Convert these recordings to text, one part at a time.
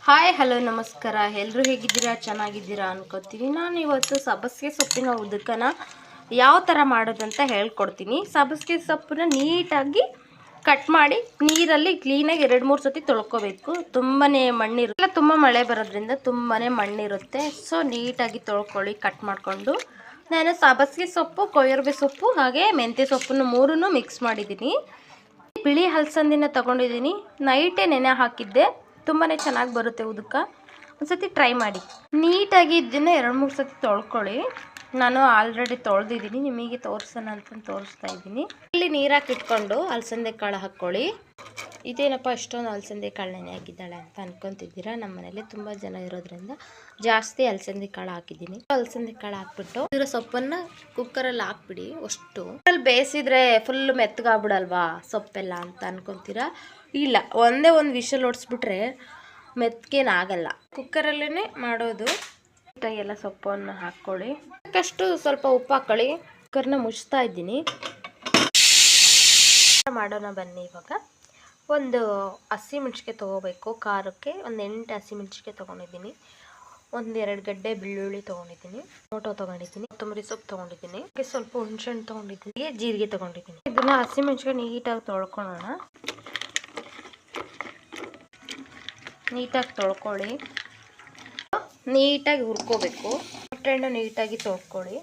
Hi hello ನಮಸ್ಕಾರ. ಎಲ್ಲರೂ ಹೇಗಿದ್ದೀರಾ? ಚೆನ್ನಾಗಿದ್ದೀರಾ ಅನ್ಕೋತೀನಿ. ನಾನು ಇವತ್ತು ಸಬ್ಬಸಿಗೆ ಸೊಪ್ಪಿನ ಉದಕನ ಯಾವ ಥರ ಮಾಡೋದಂತ ಹೇಳ್ಕೊಡ್ತೀನಿ. ಸಬ್ಬಸಿಗೆ ಸೊಪ್ಪನ್ನ ನೀಟಾಗಿ ಕಟ್ ಮಾಡಿ ನೀರಲ್ಲಿ ಕ್ಲೀನಾಗಿ 2-3 ಸತಿ ತೊಳ್ಕೊಬೇಕು. ತುಂಬಾ ಮಣ್ಣಿರುತ್ತೆ, ತುಂಬ ಮಳೆ ಬರೋದ್ರಿಂದ ತುಂಬಾ ಮಣ್ಣಿರುತ್ತೆ. ಸೊ ನೀಟಾಗಿ ತೊಳ್ಕೊಳ್ಳಿ. ಕಟ್ ಮಾಡಿಕೊಂಡು ನಾನು ಸಬ್ಬಸಿಗೆ ಸೊಪ್ಪು, ಕೊಯ್ಯರ್ಬೆ ಸೊಪ್ಪು ಹಾಗೆ ಮೆಂತ್ಯ ಸೊಪ್ಪನ್ನು ಮೂರನ್ನು ಮಿಕ್ಸ್ ಮಾಡಿದ್ದೀನಿ. ಬಿಳಿ ಹಲಸಂದಿನ ತೊಗೊಂಡಿದ್ದೀನಿ. ನೈಟೇ ನೆನೆ ಹಾಕಿದ್ದೆ. ತುಂಬಾ ಚೆನ್ನಾಗಿ ಬರುತ್ತೆ ಉದಕ. ಒಂದ್ಸತಿ ಟ್ರೈ ಮಾಡಿ. ನೀಟಾಗಿ ಇದನ್ನು 2-3 ಸತಿ ತೊಳ್ಕೊಳ್ಳಿ. ನಾನು ಆಲ್ರೆಡಿ ತೊಳೆದಿದ್ದೀನಿ, ನಿಮಗೆ ತೋರಿಸೋಣ ಅಂತ ತೋರಿಸ್ತಾ ಇದ್ದೀನಿ. ಇಲ್ಲಿ ನೀರು ಹಾಕಿಟ್ಕೊಂಡು ಅಲಸಂದೆ ಕಾಳು ಹಾಕ್ಕೊಳ್ಳಿ. ಇದೇನಪ್ಪ ಇಷ್ಟೊಂದು ಅಲಸಂದೆ ಕಾಳು ನೆನೆ ಹಾಕಿದ್ದಾಳೆ ಅಂತ ಅನ್ಕೊತಿದ್ದೀರಾ. ನಮ್ಮ ಮನೇಲಿ ತುಂಬ ಜನ ಇರೋದ್ರಿಂದ ಜಾಸ್ತಿ ಅಲಸಂದೆ ಕಾಳು ಹಾಕಿದ್ದೀನಿ. ಅಲಸಂದೆ ಕಾಳು ಹಾಕ್ಬಿಟ್ಟು ಇದರ ಸೊಪ್ಪನ್ನು ಕುಕ್ಕರಲ್ಲಿ ಹಾಕ್ಬಿಡಿ. ಅಷ್ಟು ಅಲ್ಲಿ ಬೇಯಿಸಿದ್ರೆ ಫುಲ್ ಮೆತ್ತಗಾಗ್ಬಿಡಲ್ವಾ ಸೊಪ್ಪೆಲ್ಲ ಅಂತ ಅನ್ಕೊತೀರಾ. ಇಲ್ಲ, ಒಂದೇ ಒಂದು ವಿಷಲ್ ಹೊಡಿಸ್ಬಿಟ್ರೆ ಮೆತ್ತಗೇನಾಗಲ್ಲ. ಕುಕ್ಕರಲ್ಲೇ ಮಾಡೋದು. ಎಲ್ಲ ಸೊಪ್ಪನ್ನು ಹಾಕ್ಕೊಳ್ಳಿ. ಅಷ್ಟು ಸ್ವಲ್ಪ ಉಪ್ಪು ಹಾಕ್ಕೊಳ್ಳಿ. ಕುಕ್ಕರ್ನ ಮುಚ್ತಾ ಇದ್ದೀನಿ. ಮಾಡೋಣ ಬನ್ನಿ. ಇವಾಗ ಒಂದು ಹಸಿಮೆಣ್ಸಿಗೆ ತೊಗೋಬೇಕು. ಖಾರಕ್ಕೆ ಒಂದು 8 ಹಸಿಮೆಣ್ಸಿಗೆ ತೊಗೊಂಡಿದ್ದೀನಿ. 1-2 ಗಡ್ಡೆ ಬೆಳ್ಳುಳ್ಳಿ ತೊಗೊಂಡಿದ್ದೀನಿ. ಟೊಮೊಟೊ ತೊಗೊಂಡಿದ್ದೀನಿ. ಕೊತ್ತಂಬರಿ ಸೊಪ್ಪು ತೊಗೊಂಡಿದ್ದೀನಿ. ಸ್ವಲ್ಪ ಹುಣಸೆಹಣ್ಣು ತೊಗೊಂಡಿದ್ದೀನಿ. ಜೀರಿಗೆ ತೊಗೊಂಡಿದ್ದೀನಿ. ಇದನ್ನ ಹಸಿಮೆಣ್ಸಿಗೆ ನೀಟಾಗಿ ತೊಳ್ಕೊಳ್ಳೋಣ. ನೀಟಾಗಿ ತೊಳ್ಕೊಳ್ಳಿ. ನೀಟಾಗಿ ಹುರ್ಕೋಬೇಕು. ಮೊಟ್ಟೆಹಣ್ಣು ನೀಟಾಗಿ ತೊಳ್ಕೊಳ್ಳಿ.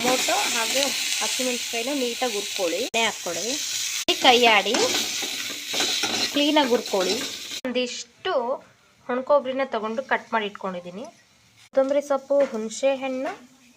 ಟೊಮೊಟೊ ಹಾಗೆ ಹಸಿಮೆಣ್ಸಿಕಾಯಿನ ನೀಟಾಗಿ ಹುರ್ಕೊಳ್ಳಿ. ಎಣ್ಣೆ ಹಾಕ್ಕೊಳ್ಳಿ. ಕೈ ಆಡಿ ಕ್ಲೀನಾಗಿ ಹುರ್ಕೊಳ್ಳಿ. ಒಂದಿಷ್ಟು ಒಣಕೊಬ್ಬರಿನ ತಗೊಂಡು ಕಟ್ ಮಾಡಿ ಇಟ್ಕೊಂಡಿದ್ದೀನಿ. ಕೊತ್ತಂಬರಿ ಸೊಪ್ಪು, ಹುಣಸೆ ಹಣ್ಣು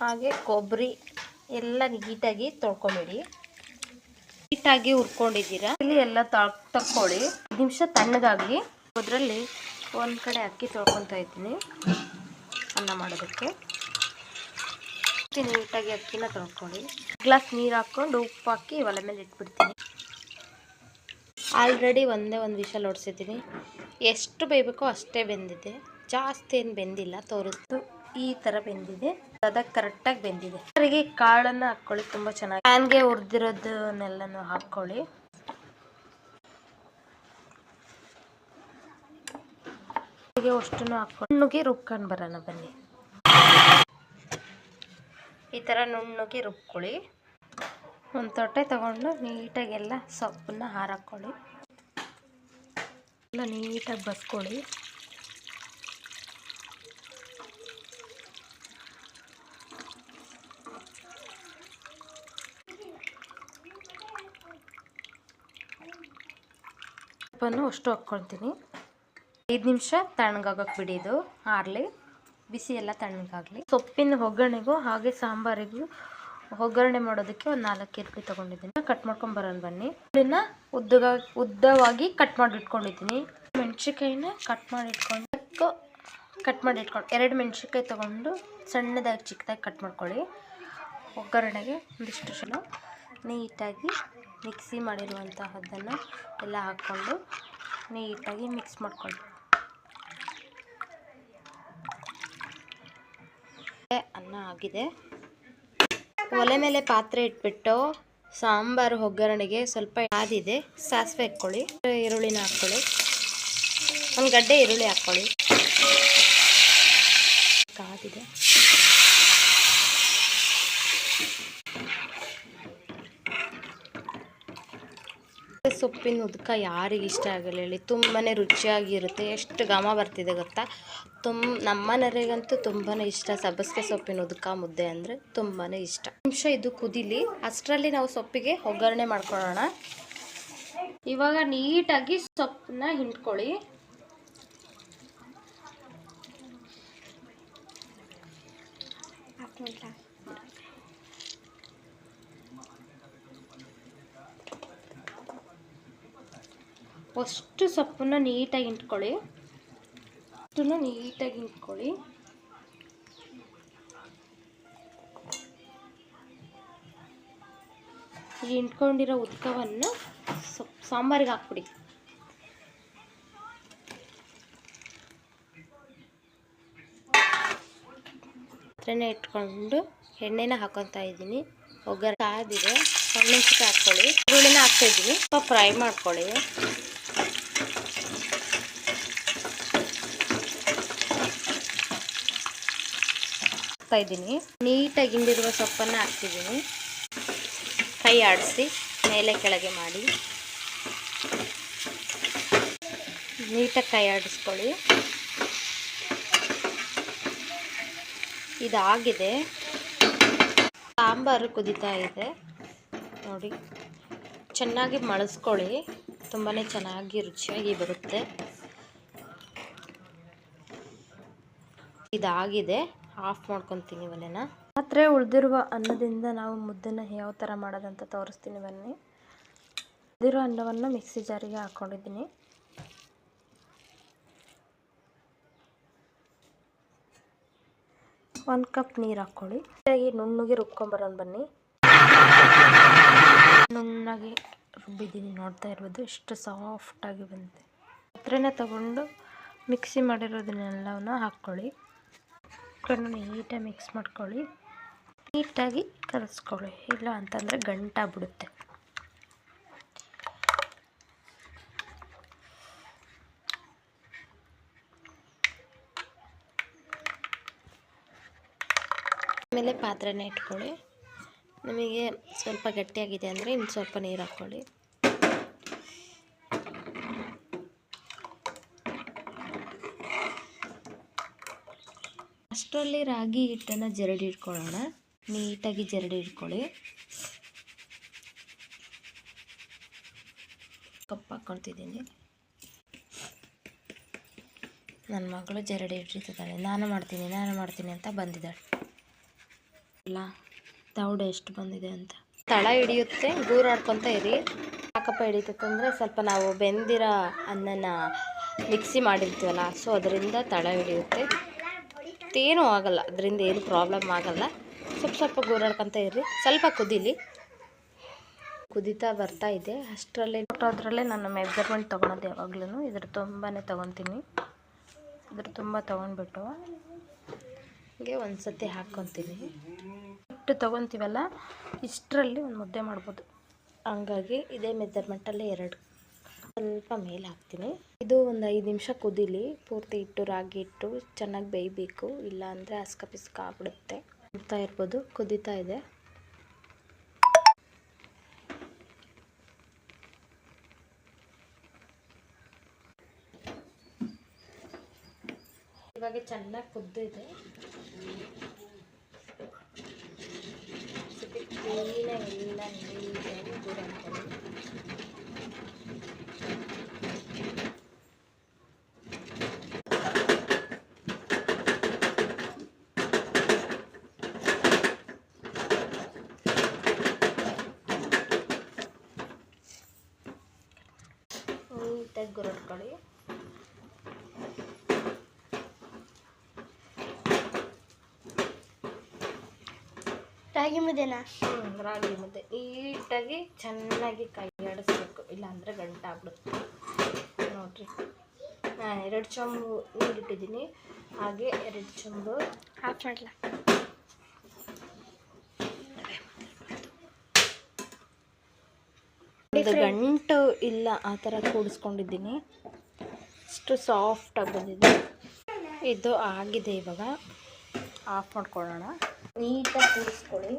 ಹಾಗೆ ಕೊಬ್ಬರಿ ಎಲ್ಲ ನೀಟಾಗಿ ತೊಳ್ಕೊಂಬಿಡಿ. ನೀಟಾಗಿ ಹುರ್ಕೊಂಡಿದ್ದೀರಾ. ಇಲ್ಲಿ ಎಲ್ಲ ತಕ್ಕೊಳ್ಳಿ. 5 ನಿಮಿಷ ತಣ್ಣಗಾಗಲಿ. ಅದರಲ್ಲಿ ಒಂದು ಕಡೆ ಅಕ್ಕಿ ತೊಳ್ಕೊತಾ ಇದ್ದೀನಿ ಅನ್ನ ಮಾಡೋದಕ್ಕೆ. ನೀಟಾಗಿ ಅಕ್ಕಿನ ತೊಳ್ಕೊಳ್ಳಿ. ಗ್ಲಾಸ್ ನೀರು ಹಾಕ್ಕೊಂಡು ಉಪ್ಪು ಹಾಕಿ ಒಲೆ ಮೇಲೆ ಇಟ್ಬಿಡ್ತೀನಿ. ಆಲ್ರೆಡಿ ಒಂದೇ ಒಂದು ವಿಷಲ್ ಹೊಡ್ಸಿದ್ದೀನಿ. ಎಷ್ಟು ಬೇಯಬೇಕೋ ಅಷ್ಟೇ ಬೆಂದಿದೆ. ಜಾಸ್ತಿ ಏನು ಬೆಂದಿಲ್ಲ. ತೋರಿಸ್ತು ಈ ಥರ ಬೆಂದಿದೆ. ಅದಕ್ಕೆ ಕರೆಕ್ಟಾಗಿ ಬೆಂದಿದೆ. ಅದರಿಗೆ ಕಾಳನ್ನು ಹಾಕ್ಕೊಳ್ಳಿ. ತುಂಬ ಚೆನ್ನಾಗಿ ಪ್ಯಾನ್ಗೆ ಹುರಿದಿರೋದನ್ನೆಲ್ಲನೂ ಹಾಕ್ಕೊಳ್ಳಿ. ಅಷ್ಟನ್ನು ಹಾಕ್ಕೊಂಡು ನುಣ್ಣಗೆ ರುಬ್ಕೊಂಡು ಬರೋಣ ಬನ್ನಿ. ಈ ಥರ ನುಣ್ಣಗೆ ರುಬ್ಕೊಳ್ಳಿ. ಒಂದು ತೊಟ್ಟೆ ತಗೊಂಡು ನೀಟಾಗಿ ಎಲ್ಲ ಸೊಪ್ಪನ್ನ ಹಾರಾಕ್ಕೊಳ್ಳಿ. ಎಲ್ಲ ನೀಟಾಗಿ ಬಸ್ಕೊಳ್ಳಿ. ಸೊಪ್ಪನ್ನು ಅಷ್ಟು ಹಾಕ್ಕೊಳ್ತೀನಿ. 5 ನಿಮಿಷ ತಣ್ಣಗಾಗಕ್ಕೆ ಬಿಡಿ. ಇದು ಆರಲಿ, ಬಿಸಿ ಎಲ್ಲ ತಣ್ಣಗಾಗಲಿ. ಸೊಪ್ಪಿನ ಒಗ್ಗರಣೆಗೂ ಹಾಗೆ ಸಾಂಬಾರಿಗೂ ಒಗ್ಗರಣೆ ಮಾಡೋದಕ್ಕೆ ಒಂದು 4 ಈರುಳ್ಳಿ ತೊಗೊಂಡಿದ್ದೀನಿ. ಕಟ್ ಮಾಡ್ಕೊಂಡು ಬರೋಣ ಬನ್ನಿ. ಇದನ್ನ ಉದ್ದವಾಗಿ ಕಟ್ ಮಾಡಿ ಇಟ್ಕೊಂಡಿದ್ದೀನಿ. ಮೆಣಸಿನ್ಕಾಯಿನ ಕಟ್ ಮಾಡಿ ಇಟ್ಕೊಂಡು 2 ಮೆಣಸಿನ್ಕಾಯಿ ತೊಗೊಂಡು ಸಣ್ಣದಾಗಿ ಚಿಕ್ಕದಾಗಿ ಕಟ್ ಮಾಡ್ಕೊಳ್ಳಿ. ಒಗ್ಗರಣೆಗೆ ಒಂದಿಷ್ಟು ಜನ ನೀಟಾಗಿ ಮಿಕ್ಸಿ ಮಾಡಿರುವಂತಹದ್ದನ್ನು ಎಲ್ಲ ಹಾಕ್ಕೊಂಡು ನೀಟಾಗಿ ಮಿಕ್ಸ್ ಮಾಡ್ಕೊಳ್ಳಿ. ಅನ್ನ ಆಗಿದೆ. ಒಲೆ ಮೇಲೆ ಪಾತ್ರೆ ಇಟ್ಬಿಟ್ಟು ಸಾಂಬಾರು ಒಗ್ಗರಣೆಗೆ ಸ್ವಲ್ಪ ಕಾದಿದೆ. ಸಾಸಿವೆ ಹಾಕ್ಕೊಳ್ಳಿ. ಈರುಳ್ಳಿನ ಹಾಕ್ಕೊಳ್ಳಿ. ಒಂದು ಗಡ್ಡೆ ಈರುಳ್ಳಿ ಹಾಕ್ಕೊಳ್ಳಿ. ಕಾದಿದೆ. ಸೊಪ್ಪಿನ ಉದಕ ಯಾರಿಗೆ ಇಷ್ಟ ಆಗಲ್ಲ ಹೇಳಿ. ತುಂಬಾ ರುಚಿಯಾಗಿರುತ್ತೆ. ಎಷ್ಟು ಘಮ ಬರ್ತಿದೆ ಗೊತ್ತಾ. ನಮ್ಮನೆಯವರಿಗಂತೂ ತುಂಬಾ ಇಷ್ಟ. ಸಬ್ಬಸಿಗೆ ಸೊಪ್ಪಿನ ಉದಕ ಮುದ್ದೆ ಅಂದರೆ ತುಂಬಾ ಇಷ್ಟ. ನಿಮಿಷ ಇದು ಕುದಿಲಿ. ಅಷ್ಟರಲ್ಲಿ ನಾವು ಸೊಪ್ಪಿಗೆ ಒಗ್ಗರಣೆ ಮಾಡ್ಕೊಳ್ಳೋಣ. ಇವಾಗ ನೀಟಾಗಿ ಸೊಪ್ಪನ್ನ ಹಿಂಡ್ಕೊಳ್ಳಿ. ಅಷ್ಟು ಸೊಪ್ಪನ್ನ ನೀಟಾಗಿ ಹಿಂಡ್ಕೊಳ್ಳಿ. ಅಷ್ಟನ್ನು ನೀಟಾಗಿ ಹಿಂಡ್ಕೊಳ್ಳಿ. ಈ ಹಿಂಡ್ಕೊಂಡಿರೋ ಉದ್ಕವನ್ನು ಸಾಂಬಾರಿಗೆ ಹಾಕ್ಬಿಡಿ. ಪಾತ್ರೆನ ಇಟ್ಕೊಂಡು ಎಣ್ಣೆನ ಹಾಕೊತಾ ಇದ್ದೀನಿ. ಒಗ್ಗರಣೆ ಕಾದಿದೆ. ಮೆಣಸಿನ್ಕಾಯಿ ಹಾಕ್ಕೊಳ್ಳಿ. ಈರುಳ್ಳಿನ ಹಾಕ್ತಾಯಿದ್ದೀನಿ. ಸ್ವಲ್ಪ ಫ್ರೈ ಮಾಡ್ಕೊಳ್ಳಿ. ಹಾಕ್ತಾಯಿದ್ದೀನಿ. ನೀಟಾಗಿ ಹಿಂಡಿರುವ ಸೊಪ್ಪನ್ನು ಹಾಕ್ತಿದ್ದೀನಿ. ಕೈ ಆಡಿಸಿ ಮೇಲೆ ಕೆಳಗೆ ಮಾಡಿ ನೀಟಾಗಿ ಕೈ ಆಡಿಸ್ಕೊಳ್ಳಿ. ಇದಾಗಿದೆ. ಸಾಂಬಾರು ಕುದೀತಾ ಇದೆ ನೋಡಿ. ಚೆನ್ನಾಗಿ ಮಳಸ್ಕೊಳ್ಳಿ, ತುಂಬಾ ಚೆನ್ನಾಗಿ ರುಚಿಯಾಗಿ ಬರುತ್ತೆ. ಇದಾಗಿದೆ. ಆಫ್ ಮಾಡ್ಕೊತೀನಿ ಒಲೆನ. ಮಾತ್ರೆ ಉಳಿದಿರುವ ಅನ್ನದಿಂದ ನಾವು ಮುದ್ದೆನ ಯಾವ ಥರ ಮಾಡೋದಂತ ತೋರಿಸ್ತೀನಿ ಬನ್ನಿ. ಉಳಿದಿರೋ ಅನ್ನವನ್ನು ಮಿಕ್ಸಿ ಜಾರಿಗೆ ಹಾಕ್ಕೊಂಡಿದ್ದೀನಿ. ಒಂದು ಕಪ್ ನೀರು ಹಾಕ್ಕೊಳ್ಳಿ. ನುಣ್ಣಗೆ ರುಬ್ಕೊಂಬರೋಣ ಬನ್ನಿ. ನುಣ್ಣಗೆ ರುಬ್ಬಿದ್ದೀನಿ, ನೋಡ್ತಾ ಇರ್ಬೋದು ಎಷ್ಟು ಸಾಫ್ಟಾಗಿ ಬಂದಿದೆ. ಪಾತ್ರೆನ ತಗೊಂಡು ಮಿಕ್ಸಿ ಮಾಡಿರೋದನ್ನೆಲ್ಲವನ್ನ ಹಾಕ್ಕೊಳ್ಳಿ. ನೀಟಾಗಿ ಮಿಕ್ಸ್ ಮಾಡ್ಕೊಳ್ಳಿ, ನೀಟಾಗಿ ಕಲಿಸ್ಕೊಳ್ಳಿ, ಇಲ್ಲ ಅಂತಂದರೆ ಗಂಟಾಗ್ಬಿಡುತ್ತೆ. ಆಮೇಲೆ ಪಾತ್ರೆನ ಇಟ್ಕೊಳ್ಳಿ. ನಿಮಗೆ ಸ್ವಲ್ಪ ಗಟ್ಟಿಯಾಗಿದೆ ಅಂದರೆ ಇನ್ನು ಸ್ವಲ್ಪ ನೀರು ಹಾಕ್ಕೊಳ್ಳಿ. ಅಷ್ಟರಲ್ಲಿ ರಾಗಿ ಹಿಟ್ಟನ್ನು ಜರಡಿ ಇಟ್ಕೊಳ್ಳೋಣ. ನೀಟಾಗಿ ಜರಡಿ ಇಟ್ಕೊಳ್ಳಿ. ಕಪ್ ಹಾಕ್ಕೊಳ್ತಿದ್ದೀನಿ. ನನ್ನ ಮಗಳು ಜರಡಿ ಇಟ್ಟಿರ್ತಾಳೆ, ನಾನು ಮಾಡ್ತೀನಿ ಅಂತ ಬಂದಿದ್ದಾಳೆ. ಇಲ್ಲ ತೌಡು ಎಷ್ಟು ಬಂದಿದೆ ಅಂತ ತಳ ಹಿಡಿಯುತ್ತೆ. ಗೂರಾಡ್ಕೊತ ಇರಿ. ಯಾಕಪ್ಪ ಹಿಡಿತೈತೆ ಅಂದರೆ ಸ್ವಲ್ಪ ನಾವು ಬೆಂದಿರೋ ಅನ್ನನ ಮಿಕ್ಸಿ ಮಾಡಿರ್ತೀವಲ್ಲ, ಸೊ ಅದರಿಂದ ತಳ ಹಿಡಿಯುತ್ತೆ. ಏನೂ ಆಗಲ್ಲ, ಅದರಿಂದ ಏನು ಪ್ರಾಬ್ಲಮ್ ಆಗಲ್ಲ. ಸ್ವಲ್ಪ ಗೂರಾಡ್ಕೊತ ಇರ್ರಿ. ಸ್ವಲ್ಪ ಕುದೀತಾ ಬರ್ತಾ ಇದೆ. ಅಷ್ಟರಲ್ಲೇ ನಾನು ಮೆಜರ್ಮೆಂಟ್ ತೊಗೊಳೋದು ಯಾವಾಗ್ಲೂ ಇದ್ರ ತುಂಬಾ ತೊಗೊತೀನಿ. ತುಂಬ ತೊಗೊಂಡ್ಬಿಟ್ಟು ಹೀಗೆ ಒಂದು ಸತಿ ಹಾಕ್ಕೊತೀನಿ. ಇಷ್ಟು ತೊಗೊತೀವಲ್ಲ, ಇಷ್ಟರಲ್ಲಿ ಒಂದು ಮುದ್ದೆ ಮಾಡ್ಬೋದು. ಹಂಗಾಗಿ ಇದೇ ಮೆಜರ್ಮೆಂಟಲ್ಲಿ 2 ಸ್ವಲ್ಪ ಮೇಲೆ ಹಾಕ್ತೀನಿ. ಇದು ಒಂದು 5 ನಿಮಿಷ ಕುದೀಲಿ. ಪೂರ್ತಿ ಹಿಟ್ಟು ರಾಗಿ ಹಿಟ್ಟು ಚೆನ್ನಾಗಿ ಬೇಯಬೇಕು, ಇಲ್ಲ ಅಂದರೆ ಹಸ್ಕ ಪಿಸ್ಕ ಆಗ್ಬಿಡುತ್ತೆ. ನೋಡ್ತಾ ಇರ್ಬೋದು ಕುದೀತಾ ಇದೆ. ಇವಾಗ ಚೆನ್ನಾಗಿ ಕುದ್ದಿದೆ. ಎಲ್ಲ ನೀಟಾಗಿ ದೂರ ಹಾಕ್ಕೊಳ್ಳಿ. ನೀಟಾಗಿ ಗುರಡ್ಕೊಳ್ಳಿ. ರಾಗಿ ಮುದ್ದೆನಾ? ರಾಗಿ ಮುದ್ದೆ ನೀಟಾಗಿ ಚೆನ್ನಾಗಿ ಕೈ ಆಡಿಸ್ಬೇಕು, ಇಲ್ಲಾಂದರೆ ಗಂಟಾಗ್ಬಿಡುತ್ತೆ. ನೋಡಿರಿ, ನಾನು 2 ಚೊಂಬು ನೀರಿಟ್ಟಿದ್ದೀನಿ. ಹಾಗೆ 2 ಚೊಂಬು ಹಾಫ್ ಮಾಡಲ ಒಂದು ಗಂಟು ಇಲ್ಲ ಆ ಥರ ಕೂಡಿಸ್ಕೊಂಡಿದ್ದೀನಿ. ಅಷ್ಟು ಸಾಫ್ಟಾಗಿ ಬಂದಿದೆ. ಇದು ಆಗಿದೆ. ಇವಾಗ ಆಫ್ ಮಾಡ್ಕೊಳ್ಳೋಣ. ನೀಟಾಗಿ ಕೂಡಿಸ್ಕೊಳ್ಳಿ.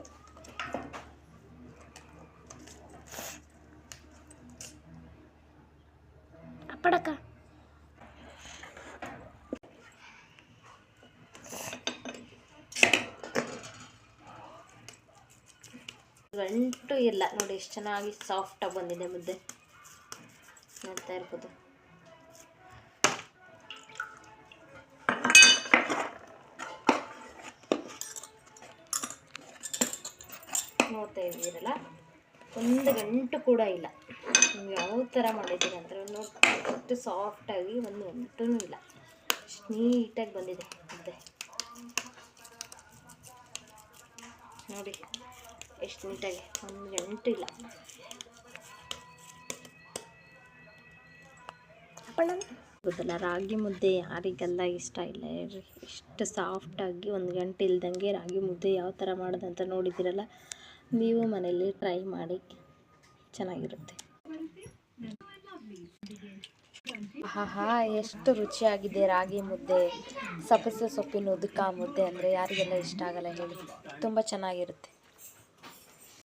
ಅಪ್ಪಡಕ್ಕ ಗಂಟು ಇಲ್ಲ ನೋಡಿ, ಎಷ್ಟು ಚೆನ್ನಾಗಿ ಸಾಫ್ಟಾಗಿ ಬಂದಿದೆ ಮುದ್ದೆ. ನೋಡ್ತಾ ಇರ್ಬೋದು. ನೋಡ್ತಾ ಇದ್ದೀರಲ್ಲ, ಒಂದು ಗಂಟು ಕೂಡ ಇಲ್ಲ. ನೀವು ಯಾವ ಥರ ಮಾಡಿದ್ದೀರ ಅಂದರೆ ನೋಡಿ, ಎಷ್ಟು ಸಾಫ್ಟಾಗಿ ಒಂದು ಗಂಟೂ ಇಲ್ಲ. ಅಷ್ಟು ನೀಟಾಗಿ ಬಂದಿದೆ ಮುದ್ದೆ. ನೋಡಿ ಎಷ್ಟು ನೀಟಾಗಿ, ಒಂದು ಗಂಟು ಇಲ್ಲ. ಗೊತ್ತಲ್ಲ, ರಾಗಿ ಮುದ್ದೆ ಯಾರಿಗೆಲ್ಲ ಇಷ್ಟ ಇಲ್ಲ ಹೇಳ್ರಿ. ಎಷ್ಟು ಸಾಫ್ಟಾಗಿ ಒಂದು ಗಂಟೆ ಇಲ್ದಂಗೆ ರಾಗಿ ಮುದ್ದೆ ಯಾವ ಥರ ಮಾಡೋದಂತ ನೋಡಿದ್ದೀರಲ್ಲ. ನೀವು ಮನೇಲಿ ಟ್ರೈ ಮಾಡಿ, ಚೆನ್ನಾಗಿರುತ್ತೆ. ಆಹಾ, ಎಷ್ಟು ರುಚಿಯಾಗಿದೆ ರಾಗಿ ಮುದ್ದೆ, ಸಬ್ಬಸಿಗೆ ಸೊಪ್ಪಿನ ಉದಕ ಮುದ್ದೆ ಅಂದರೆ ಯಾರಿಗೆಲ್ಲ ಇಷ್ಟ ಆಗಲ್ಲ ಹೇಳಿ, ತುಂಬ ಚೆನ್ನಾಗಿರುತ್ತೆ.